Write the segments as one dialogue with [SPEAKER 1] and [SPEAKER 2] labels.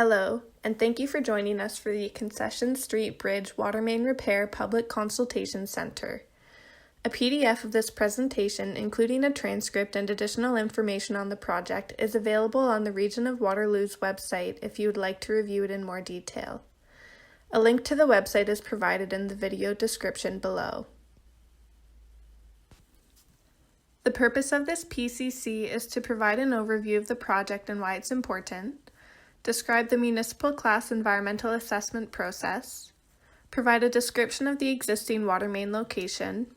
[SPEAKER 1] Hello, and thank you for joining us for the Concession Street Bridge Watermain Repair Public Consultation Center. A PDF of this presentation, including a transcript and additional information on the project, is available on the Region of Waterloo's website if you would like to review it in more detail. A link to the website is provided in the video description below. The purpose of this PCC is to provide an overview of the project and why it's important, describe the municipal class environmental assessment process, provide a description of the existing water main location,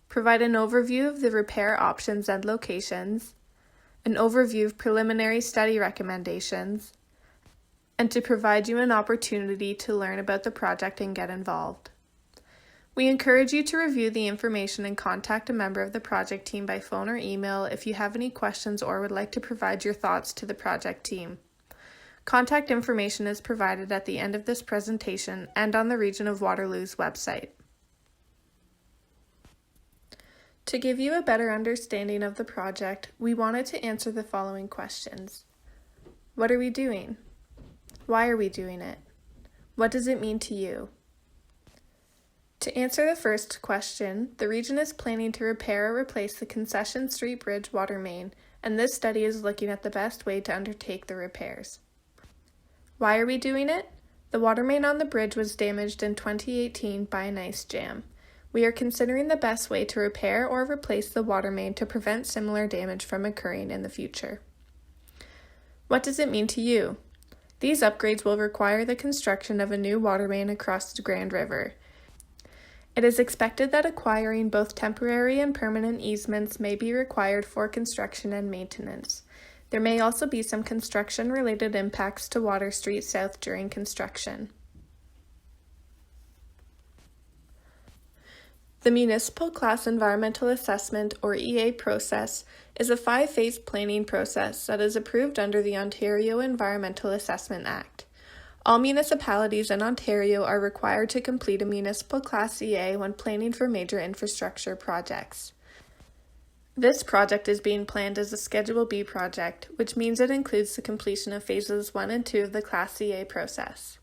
[SPEAKER 1] provide an overview of the repair options and locations, an overview of preliminary study recommendations, and to provide you an opportunity to learn about the project and get involved. We encourage you to review the information and contact a member of the project team by phone or email if you have any questions or would like to provide your thoughts to the project team. Contact information is provided at the end of this presentation and on the Region of Waterloo's website. To give you a better understanding of the project, we wanted to answer the following questions. What are we doing? Why are we doing it? What does it mean to you? To answer the first question, the region is planning to repair or replace the Concession Street Bridge water main, and this study is looking at the best way to undertake the repairs. Why are we doing it? The water main on the bridge was damaged in 2018 by an ice jam. We are considering the best way to repair or replace the water main to prevent similar damage from occurring in the future. What does it mean to you? These upgrades will require the construction of a new water main across the Grand River. It is expected that acquiring both temporary and permanent easements may be required for construction and maintenance. There may also be some construction-related impacts to Water Street South during construction. The Municipal Class Environmental Assessment, or EA process, is a 5-phase planning process that is approved under the Ontario Environmental Assessment Act. All municipalities in Ontario are required to complete a Municipal Class EA when planning for major infrastructure projects. This project is being planned as a Schedule B project, which means it includes the completion of phases 1 and 2 of the Class EA process.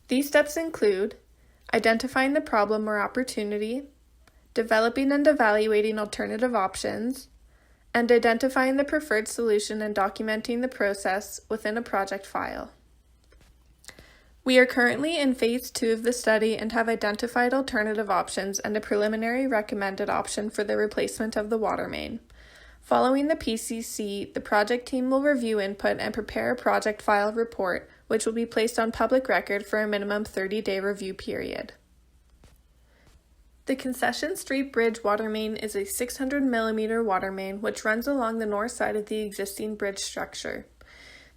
[SPEAKER 1] These steps include identifying the problem or opportunity, developing and evaluating alternative options, and identifying the preferred solution and documenting the process within a project file. We are currently in Phase 2 of the study and have identified alternative options and a preliminary recommended option for the replacement of the water main. Following the PCC, the project team will review input and prepare a project file report, which will be placed on public record for a minimum 30-day review period. The Concession Street Bridge water main is a 600 mm water main which runs along the north side of the existing bridge structure.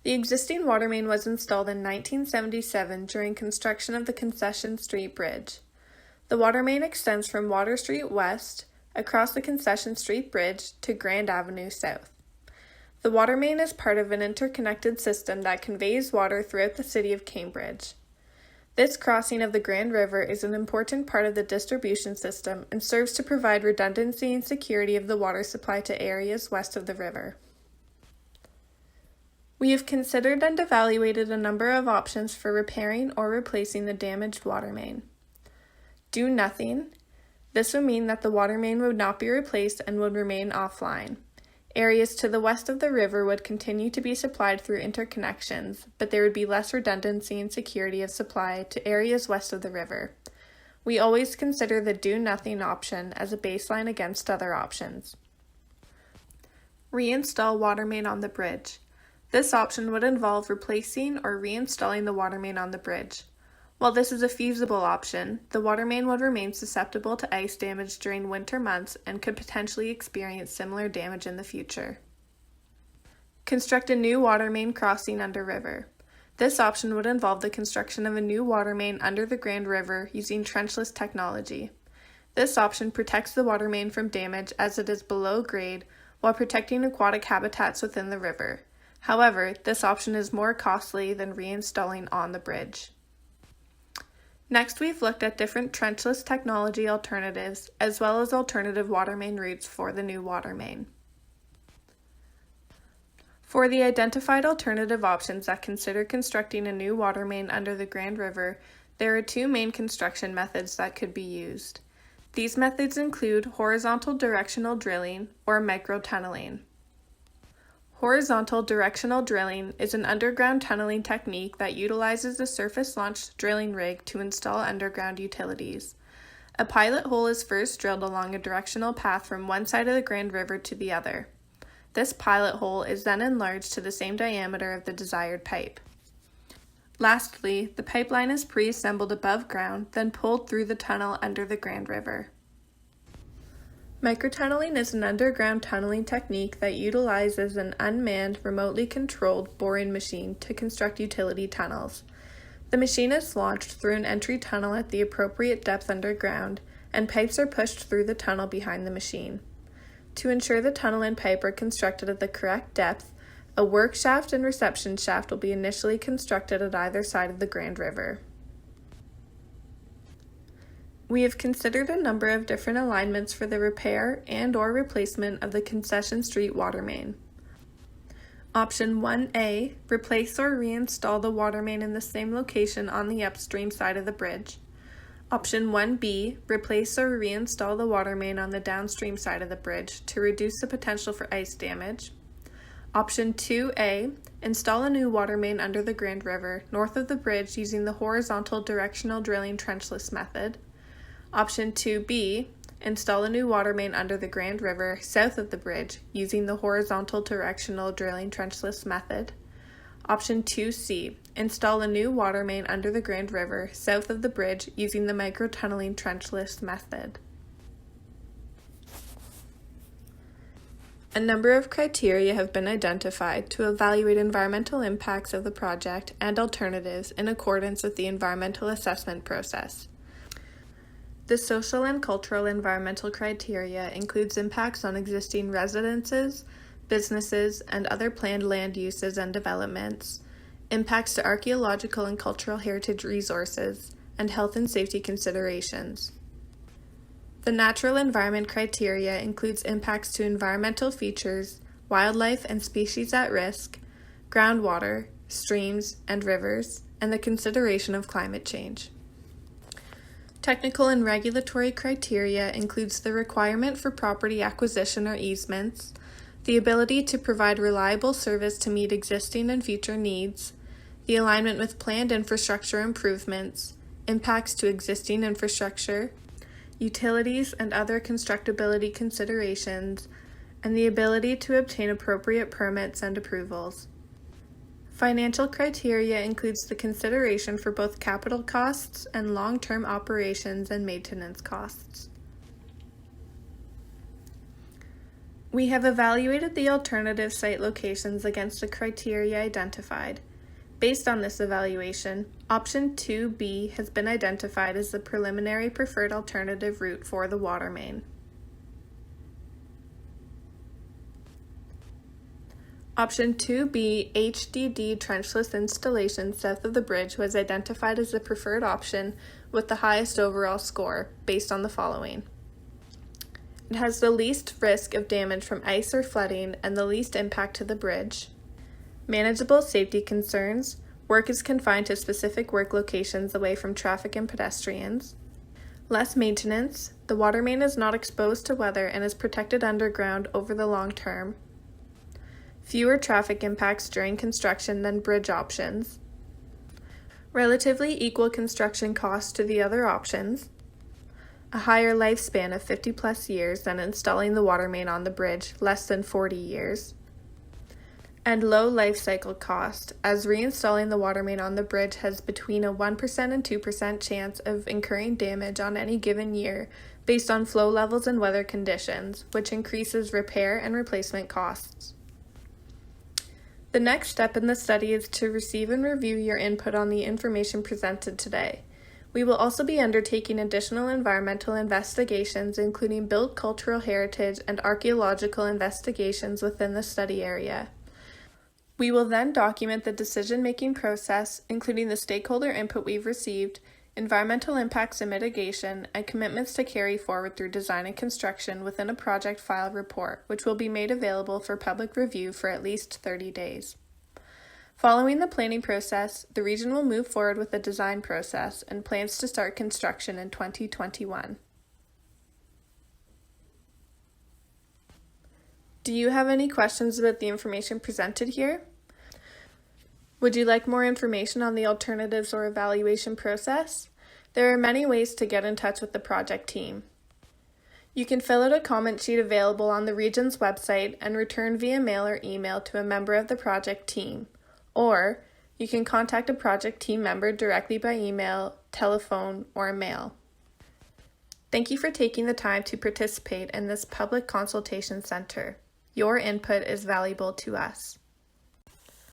[SPEAKER 1] The existing water main was installed in 1977 during construction of the Concession Street Bridge. The water main extends from Water Street West across the Concession Street Bridge to Grand Avenue South. The water main is part of an interconnected system that conveys water throughout the city of Cambridge. This crossing of the Grand River is an important part of the distribution system and serves to provide redundancy and security of the water supply to areas west of the river. We have considered and evaluated a number of options for repairing or replacing the damaged water main. Do nothing. This would mean that the water main would not be replaced and would remain offline. Areas to the west of the river would continue to be supplied through interconnections, but there would be less redundancy and security of supply to areas west of the river. We always consider the do-nothing option as a baseline against other options. Reinstall water main on the bridge. This option would involve replacing or reinstalling the water main on the bridge. While this is a feasible option, the water main would remain susceptible to ice damage during winter months and could potentially experience similar damage in the future. Construct a new water main crossing under river. This option would involve the construction of a new water main under the Grand River using Trenchless Technology. This option protects the water main from damage as it is below grade while protecting aquatic habitats within the river. However, this option is more costly than reinstalling on the bridge. Next, we've looked at different trenchless technology alternatives, as well as alternative water main routes for the new water main. For the identified alternative options that consider constructing a new water main under the Grand River, there are two main construction methods that could be used. These methods include horizontal directional drilling or microtunneling. Horizontal directional drilling is an underground tunneling technique that utilizes a surface-launched drilling rig to install underground utilities. A pilot hole is first drilled along a directional path from one side of the Grand River to the other. This pilot hole is then enlarged to the same diameter of the desired pipe. Lastly, the pipeline is pre-assembled above ground, then pulled through the tunnel under the Grand River. Microtunneling is an underground tunneling technique that utilizes an unmanned, remotely controlled boring machine to construct utility tunnels. The machine is launched through an entry tunnel at the appropriate depth underground, and pipes are pushed through the tunnel behind the machine. To ensure the tunnel and pipe are constructed at the correct depth, a work shaft and reception shaft will be initially constructed at either side of the Grand River. We have considered a number of different alignments for the repair and/or replacement of the Concession Street water main. Option 1A, replace or reinstall the water main in the same location on the upstream side of the bridge. Option 1B, replace or reinstall the water main on the downstream side of the bridge to reduce the potential for ice damage. Option 2A, install a new water main under the Grand River, north of the bridge using the horizontal directional drilling trenchless method. Option 2B, install a new water main under the Grand River, south of the bridge, using the horizontal directional drilling trenchless method. Option 2C, install a new water main under the Grand River, south of the bridge, using the microtunneling trenchless method. A number of criteria have been identified to evaluate environmental impacts of the project and alternatives in accordance with the environmental assessment process. The social and cultural environmental criteria includes impacts on existing residences, businesses, and other planned land uses and developments, impacts to archaeological and cultural heritage resources, and health and safety considerations. The natural environment criteria includes impacts to environmental features, wildlife and species at risk, groundwater, streams, and rivers, and the consideration of climate change. Technical and regulatory criteria includes the requirement for property acquisition or easements, the ability to provide reliable service to meet existing and future needs, the alignment with planned infrastructure improvements, impacts to existing infrastructure, utilities and other constructability considerations, and the ability to obtain appropriate permits and approvals. Financial criteria includes the consideration for both capital costs and long-term operations and maintenance costs. We have evaluated the alternative site locations against the criteria identified. Based on this evaluation, option 2B has been identified as the preliminary preferred alternative route for the water main. Option 2B, HDD trenchless installation south of the bridge, was identified as the preferred option with the highest overall score, based on the following. It has the least risk of damage from ice or flooding and the least impact to the bridge. Manageable safety concerns. Work is confined to specific work locations away from traffic and pedestrians. Less maintenance. The water main is not exposed to weather and is protected underground over the long term. Fewer traffic impacts during construction than bridge options. Relatively equal construction costs to the other options. A higher lifespan of 50+ years than installing the water main on the bridge, less than 40 years. And low life cycle cost, as reinstalling the water main on the bridge has between a 1% and 2% chance of incurring damage on any given year based on flow levels and weather conditions, which increases repair and replacement costs. The next step in the study is to receive and review your input on the information presented today. We will also be undertaking additional environmental investigations, including built cultural heritage and archaeological investigations within the study area. We will then document the decision-making process, including the stakeholder input we've received, environmental impacts and mitigation, and commitments to carry forward through design and construction within a project file report, which will be made available for public review for at least 30 days. Following the planning process, the region will move forward with the design process and plans to start construction in 2021. Do you have any questions about the information presented here? Would you like more information on the alternatives or evaluation process? There are many ways to get in touch with the project team. You can fill out a comment sheet available on the region's website and return via mail or email to a member of the project team. Or you can contact a project team member directly by email, telephone, or mail. Thank you for taking the time to participate in this public consultation center. Your input is valuable to us.